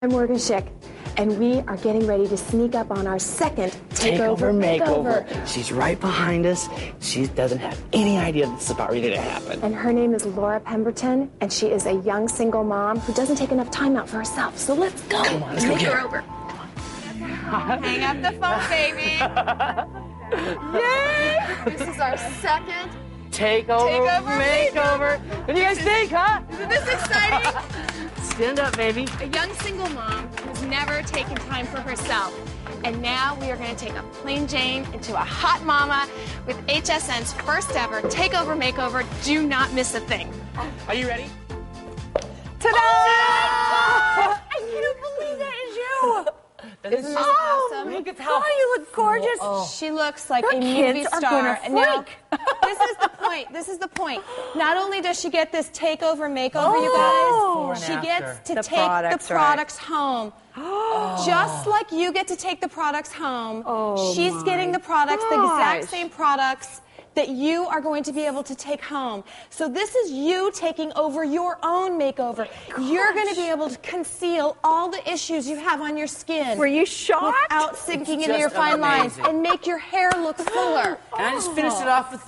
I'm Morgan Schick, and we are getting ready to sneak up on our second Takeover Makeover. She's right behind us. She doesn't have any idea this is about ready to happen. And her name is Laura Pemberton, and she is a young single mom who doesn't take enough time out for herself. So let's go. Come on, let's go Make get her her. over. Hang up the phone, baby. Yay! This is our second Takeover Makeover. What do you guys think, huh? Isn't this exciting? Stand up, baby. A young single mom who's never taken time for herself. And now we are going to take a plain Jane into a hot mama with HSN's first ever Takeover Makeover. Do not miss a thing. Are you ready? Ta-da! I can't believe that is you. Isn't this awesome? Look at how you look gorgeous. She looks like Her a kids movie are star. gonna And now, freak. this is the point. This is the point. Not only does she get this Takeover Makeover, you Before guys, and she after. gets to The take products, the right. products home. Just like you get to take the products home, she's getting the products, the exact gosh. same products that you are going to be able to take home. So this is you taking over your own makeover. You're going to be able to conceal all the issues you have on your skin. Were you shocked? Without sinking It's into your just fine lines amazing. and make your hair look fuller. And I just finished it off with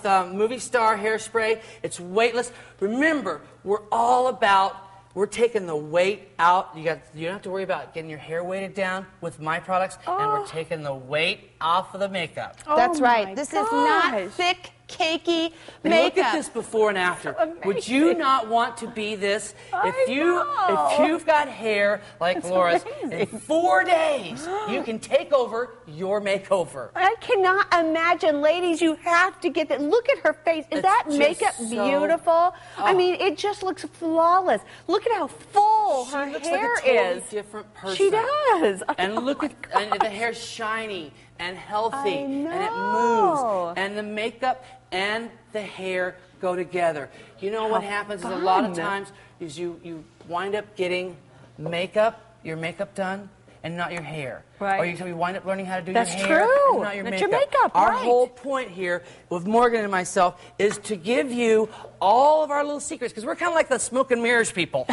the movie star hairspray. It's weightless. Remember, we're all about, we're taking the weight out. You don't have to worry about getting your hair weighted down with my products, and we're taking the weight off of the makeup. That's my right. This is not gosh. thick, cakey And makeup. look at this before and after. Would you not want to be this? If you've got hair like Laura's, in 4 days you can take over your makeover. I cannot imagine, ladies, you have to get that. Look at her face. Is It's that just makeup so- beautiful? I mean, it just looks flawless. Look at how full her She looks hair like a totally is. different person. She does. And Oh look my at and the hair's shiny and healthy, I and it know. moves, and the makeup and the hair go together. You know what happens is a lot of fun. times is you wind up getting your makeup done, and not your hair. Right. Or you wind up learning how to do That's your hair true. and not your Not makeup. your makeup, Our right. whole point here with Morgan and myself is to give you all of our little secrets, because we're kind of like the smoke and mirrors people.